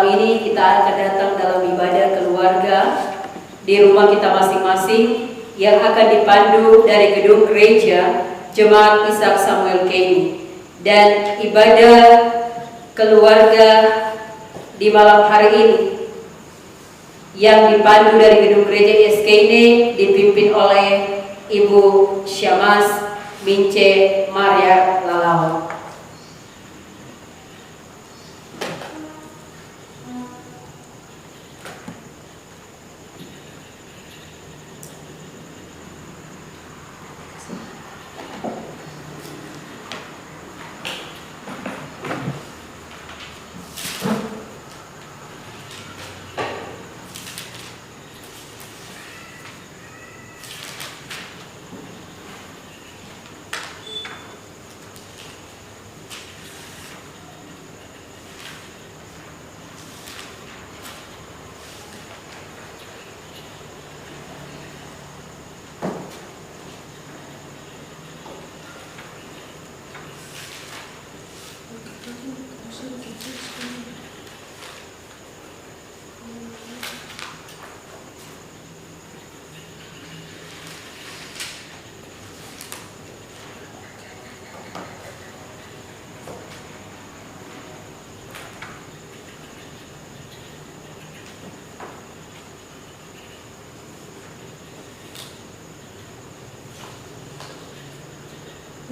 malam ini kita akan datang dalam ibadah keluarga di rumah kita masing-masing yang akan dipandu dari gedung gereja Jemaat Ishak Samuel Kenny. Dan ibadah keluarga di malam hari ini yang dipandu dari gedung gereja SKN dipimpin oleh Ibu Syamas Mince Maria Lalawa.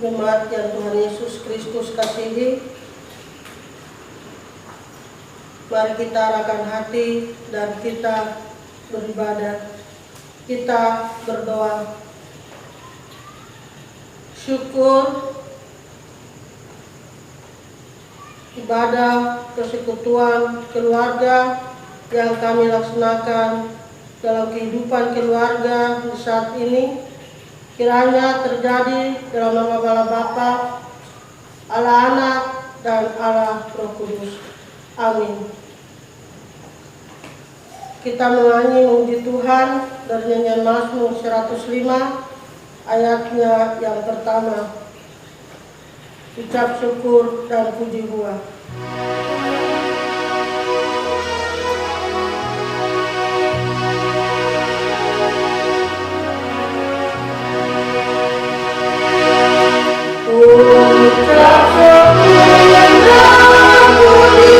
Jemaat yang Tuhan Yesus Kristus kasihi, mari kita arahkan hati dan kita beribadah. Kita berdoa. Syukur ibadah persekutuan keluarga yang kami laksanakan dalam kehidupan keluarga di saat ini kiranya terjadi dalam nama Allah Bapa, Allah Anak, dan Allah Roh Kudus. Amin. Kita menyanyi memuji Tuhan dari nyanyian Mazmur 105 ayatnya yang pertama. Ucap syukur dan puji buah. Ucap syukur dan puji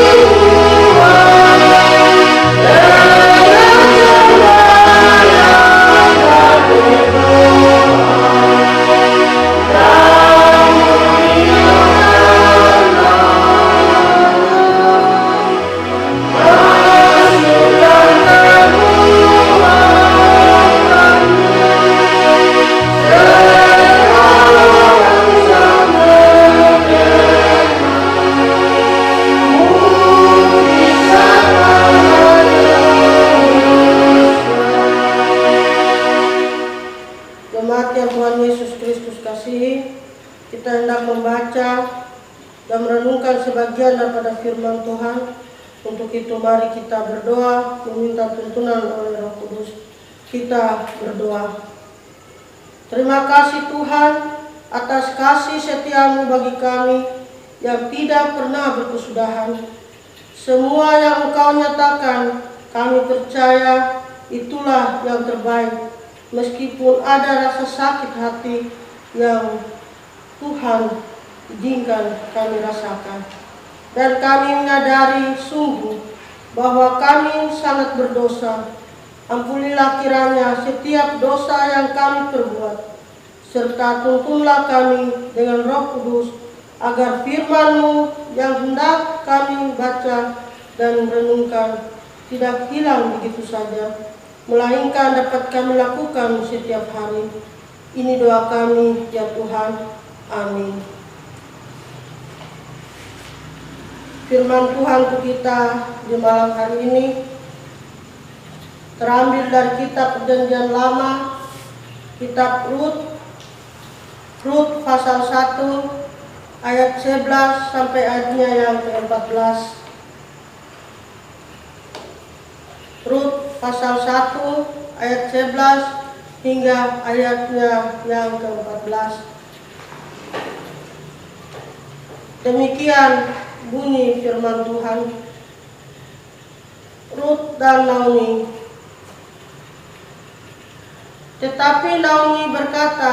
sebagian daripada firman Tuhan. Untuk itu mari kita berdoa meminta tuntunan oleh Roh Kudus. Kita berdoa. Terima kasih Tuhan atas kasih setiamu bagi kami yang tidak pernah berkesudahan. Semua yang Engkau nyatakan kami percaya itulah yang terbaik, meskipun ada rasa sakit hati yang Tuhan izinkan kami rasakan. Dan kami menyadari sungguh bahwa kami sangat berdosa. Ampunilah kiranya setiap dosa yang kami perbuat, serta tuntunlah kami dengan Roh Kudus, agar firman-Mu yang hendak kami baca dan merenungkan tidak hilang begitu saja, melainkan dapat kami lakukan setiap hari. Ini doa kami, ya Tuhan. Amin. Firman Tuhan untuk kita di malam hari ini terambil dari kitab Perjanjian Lama, kitab Rut pasal 1 ayat 11 sampai ayatnya yang ke-14. Rut pasal 1 ayat 11 hingga ayatnya yang ke-14. Demikian bunyi firman Tuhan. Rut dan Naomi. Tetapi Naomi berkata,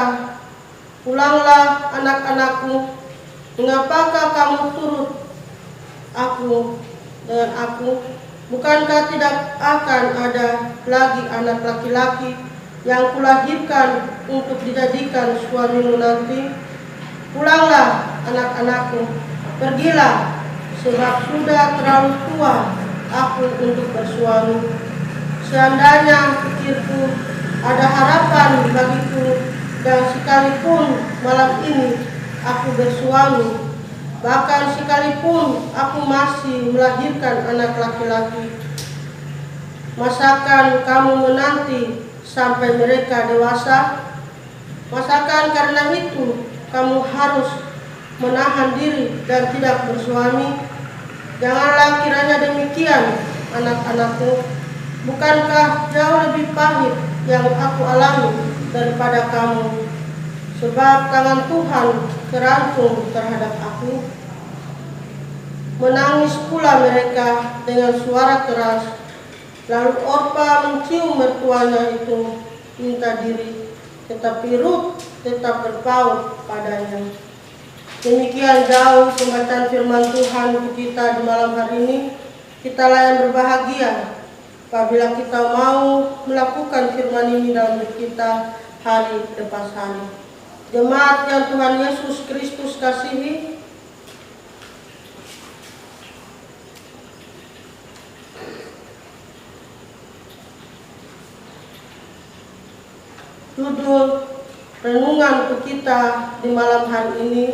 "Pulanglah anak-anakku, mengapakah kamu turut aku dengan aku? Bukankah tidak akan ada lagi anak laki-laki yang kulahirkan untuk dijadikan suamimu nanti? Pulanglah anak-anakku, pergilah, sebab sudah terlalu tua aku untuk bersuami. Seandainya pikirku ada harapan bagiku, dan sekalipun malam ini aku bersuami, bahkan sekalipun aku masih melahirkan anak laki-laki, masakan kamu menanti sampai mereka dewasa? Masakan karena itu kamu harus menahan diri dan tidak bersuami? Janganlah kiranya demikian, anak-anakku. Bukankah jauh lebih pahit yang aku alami daripada kamu? Sebab tangan Tuhan tergantung terhadap aku." Menangis pula mereka dengan suara keras. Lalu Orpa mencium mertuanya itu minta diri, tetapi Rut tetap berpaut padanya. Demikian jauh pembacaan firman Tuhan untuk kita di malam hari ini. Kitalah yang berbahagia apabila kita mau melakukan firman ini dalam hidup kita hari lepas hari. Jemaat yang Tuhan Yesus Kristus kasihi, judul renungan untuk kita di malam hari ini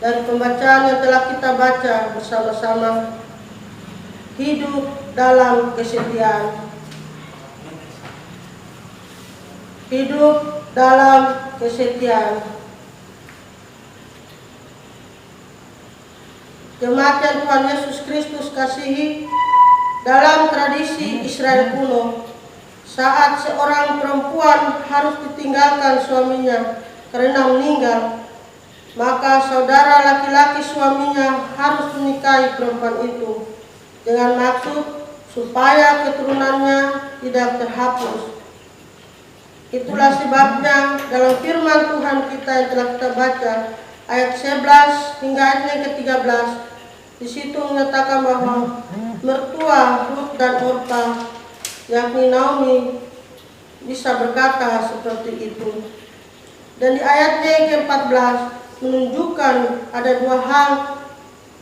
dari pembacaan yang telah kita baca bersama-sama, hidup dalam kesetiaan. Hidup dalam kesetiaan. Jemaat yang Tuhan Yesus Kristus kasihi, dalam tradisi Israel kuno, saat seorang perempuan harus ditinggalkan suaminya karena meninggal, maka saudara laki-laki suaminya harus menikahi perempuan itu dengan maksud supaya keturunannya tidak terhapus. Itulah sebabnya dalam firman Tuhan kita yang telah kita baca, ayat 11 hingga ayat yang ke-13, di situ menyatakan bahwa mertua Rut dan Orpa, yakni Naomi, bisa berkata seperti itu. Dan di ayatnya yang ke-14 menunjukkan ada dua hal,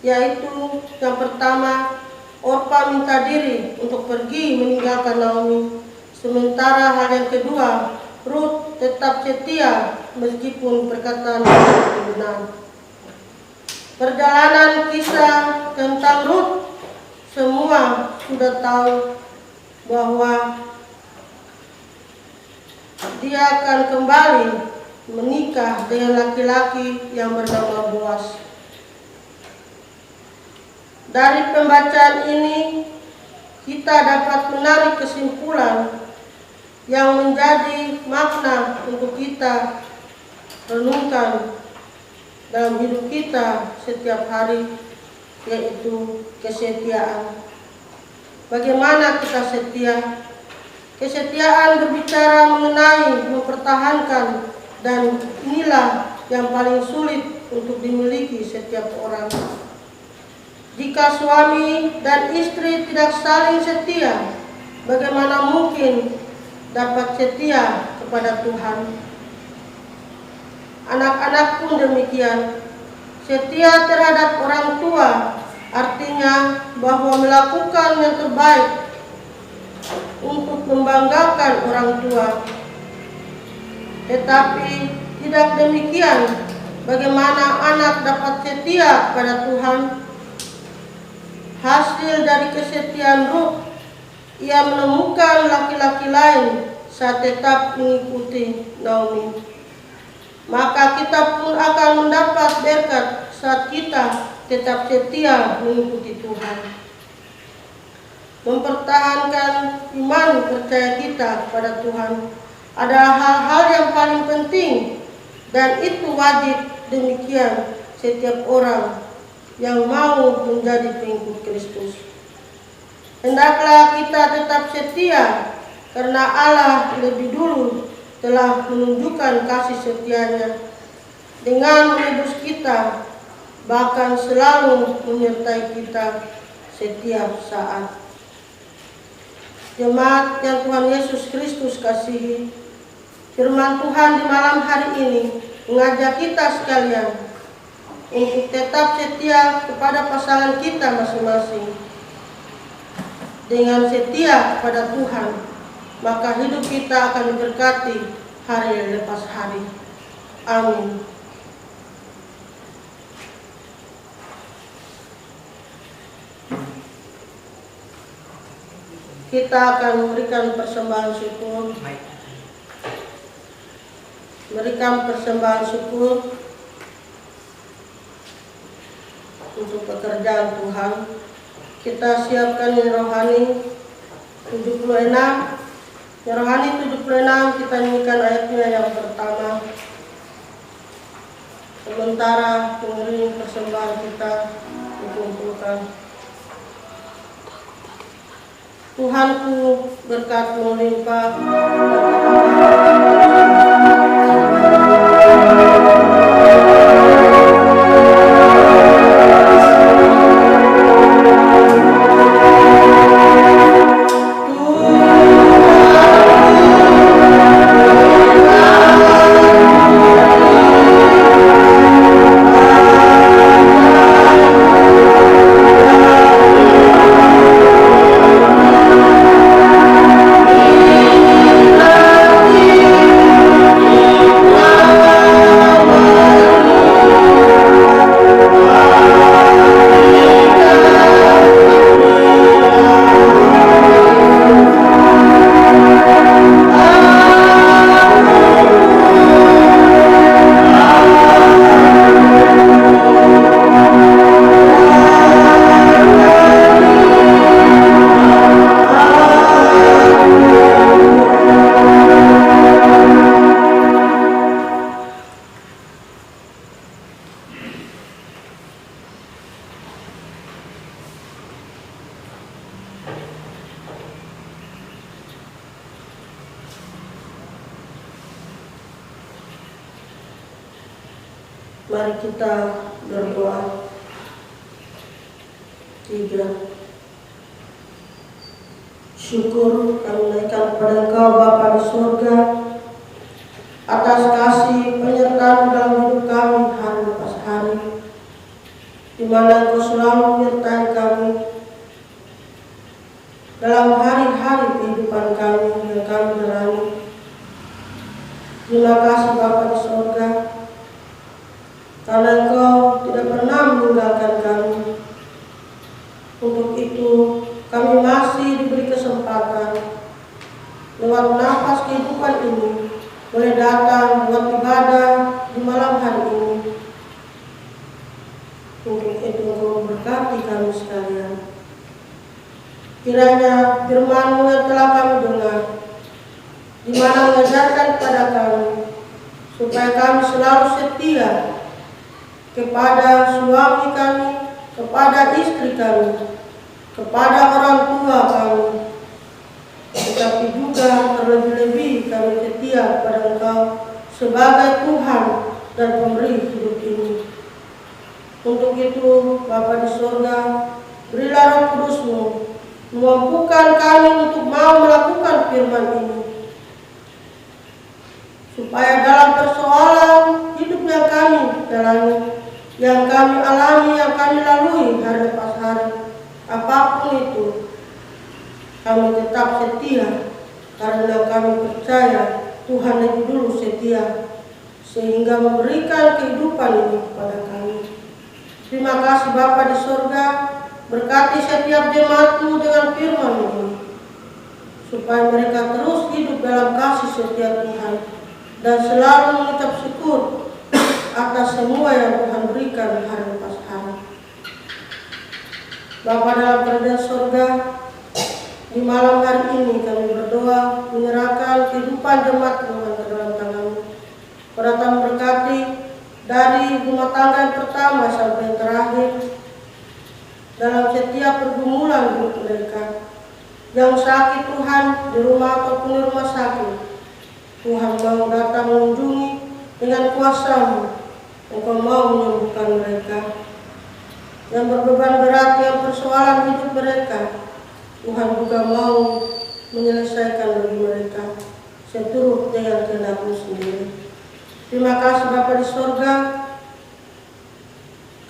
yaitu yang pertama, Orpa minta diri untuk pergi meninggalkan Naomi, sementara hal yang kedua, Rut tetap setia meskipun perkataan itu benar. Perjalanan kisah tentang Rut, semua sudah tahu bahwa dia akan kembali menikah dengan laki-laki yang bernama Boas. Dari pembacaan ini kita dapat menarik kesimpulan yang menjadi makna untuk kita renungkan dalam hidup kita setiap hari, yaitu kesetiaan. Bagaimana kita setia? Kesetiaan berbicara mengenai mempertahankan, dan inilah yang paling sulit untuk dimiliki setiap orang. Jika suami dan istri tidak saling setia, bagaimana mungkin dapat setia kepada Tuhan? Anak-anak pun demikian. Setia terhadap orang tua artinya bahwa melakukan yang terbaik untuk membanggakan orang tua. Tetapi tidak demikian, bagaimana anak dapat setia pada Tuhan? Hasil dari kesetiaan Rut, ia menemukan laki-laki lain saat tetap mengikuti Naomi. Maka kita pun akan mendapat berkat saat kita tetap setia mengikuti Tuhan. Mempertahankan iman percaya kita kepada Tuhan adalah hal-hal yang paling penting, dan itu wajib demikian setiap orang yang mau menjadi pengikut Kristus. Hendaklah kita tetap setia karena Allah lebih dulu telah menunjukkan kasih setianya dengan menebus kita, bahkan selalu menyertai kita setiap saat. Jemaat yang Tuhan Yesus Kristus kasihi, firman Tuhan di malam hari ini mengajak kita sekalian untuk tetap setia kepada pasangan kita masing-masing. Dengan setia kepada Tuhan, maka hidup kita akan diberkati hari lepas hari. Amin. Kita akan memberikan persembahan syukur. Berikan persembahan syukur untuk pekerjaan Tuhan. Kita siapkan yang rohani 76. Yang rohani 76 kita nyanyikan ayatnya yang pertama. Sementara pengiring persembahan kita dikumpulkan. Tuhanku berkat-Mu melimpah. Mari kita berdoa. 3. Syukur kami naikkan kepada Engkau Bapa di surga atas kasih penyertaan dalam hidup kami hari lepas hari, di mana Engkau selalu menyertai kami dalam hari-hari kehidupan kami yang kami jalani. Terima kasih Bapa di surga, karena Engkau tidak pernah meninggalkan kami. Untuk itu kami masih diberi kesempatan lewat nafas kehidupan ini boleh datang buat ibadah di malam hari ini. Untuk itu Engkau berkati kami sekalian. Kiranya firman-Mu yang telah kami dengar, di mana mengajarkan kepada kami supaya kami selalu setia kepada suami kami, kepada istri kami, kepada orang tua kami, tetapi juga terlebih-lebih kami setia kepada Engkau sebagai Tuhan dan pemberi hidup ini. Untuk itu Bapa di surga, berilah Roh Kudus-Mu memampukan kami untuk mau melakukan firman ini, supaya dalam persoalan hidup yang kami jalani, yang kami alami, yang kami lalui hari lepas hari, apapun itu, kami tetap setia karena kami percaya Tuhan lebih dulu setia sehingga memberikan kehidupan ini kepada kami. Terima kasih Bapa di surga, berkati setiap jemaat-Mu dengan firman ini, supaya mereka terus hidup dalam kasih setia Tuhan dan selalu mengucap syukur atas semua yang Tuhan berikan hari lepas hari. Bapa dalam kerajaan surga, di malam hari ini kami berdoa menyerahkan kehidupan jemaat Tuhan ke dalam tangan-Mu. Tuhan berkati dari rumah tangga yang pertama sampai yang terakhir dalam setiap pergumulan hidup mereka. yang sakit Tuhan di rumah ataupun di rumah sakit. Tuhan mau datang mengunjungi dengan kuasa-Mu. Engkau mau menyembuhkan mereka. Yang berbeban berat, yang persoalan hidup mereka, Tuhan juga mau menyelesaikan bagi mereka seturut dengan kehendak-Mu sendiri. Terima kasih Bapa di sorga.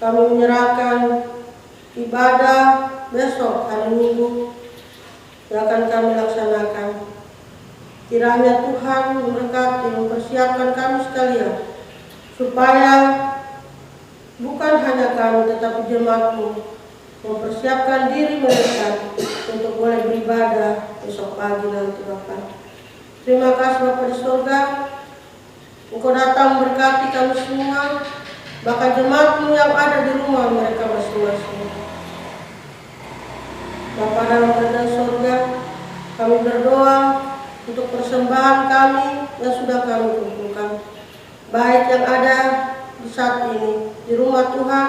Kami menyerahkan ibadah besok hari Minggu yang akan kami laksanakan. Kiranya Tuhan memberkati, mempersiapkan kami sekalian, supaya bukan hanya kami tetapi jemaat-Mu mempersiapkan diri mereka untuk boleh beribadah besok pagi nanti Bapa. Terima kasih Bapa di surga. Engkau datang memberkati kami semua, bahkan jemaat-Mu yang ada di rumah mereka masing-masing. Bapa dalam kerajaan surga, kami berdoa untuk persembahan kami yang sudah kami kumpulkan, baik yang ada di saat ini di rumah Tuhan,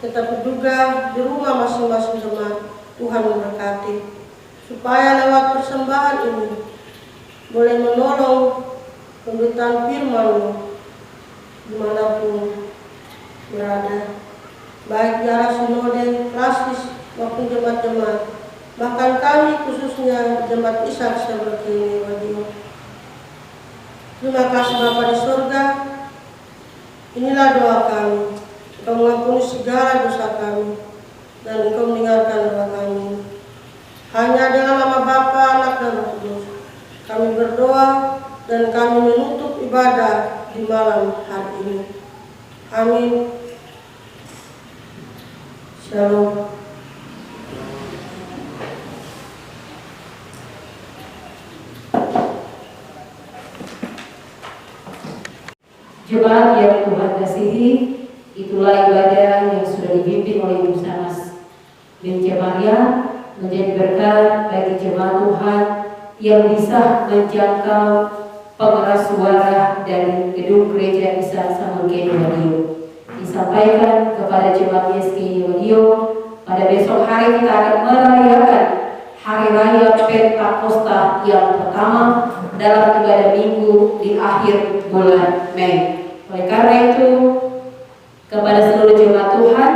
tetapi juga di rumah masing-masing jemaat. Tuhan memberkati, supaya lewat persembahan ini boleh menolong pemberitaan firman-Mu dimanapun berada, baik di arah sinode, klasis maupun jemaat-jemaat, bahkan kami khususnya jemaat Ishak Seberkini Radio. Terima kasih Bapa di surga. Inilah doa kami. Engkau mengampuni segala dosa kami, dan Engkau mendengarkan doa kami. Hanya dengan nama Bapa, Anak, dan Roh Kudus kami berdoa dan kami menutup ibadah di malam hari ini. Amin. Shalom. Jemaat yang Tuhan kasihi, itulah ibadah yang sudah dipimpin oleh Ibu Sanas binti Maria, menjadi berkat bagi jemaat Tuhan yang bisa menjangkau pengeras suara dari gedung gereja Ishak Samuel Kenny Radio. Disampaikan kepada jemaat YSKI Radio, pada besok hari kita akan merayakan Hari Raya Pentakosta yang pertama dalam ibadah minggu di akhir bulan Mei. Oleh karena itu, kepada seluruh jemaat Tuhan,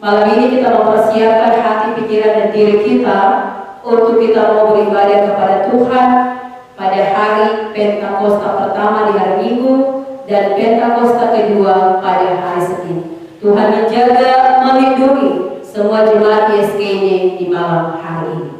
malam ini kita mempersiapkan hati, pikiran, dan diri kita untuk kita mau beribadah kepada Tuhan pada hari Pentakosta pertama di hari Minggu dan Pentakosta kedua pada hari Senin. Tuhan menjaga, melindungi semua jemaat YSKI di malam hari ini.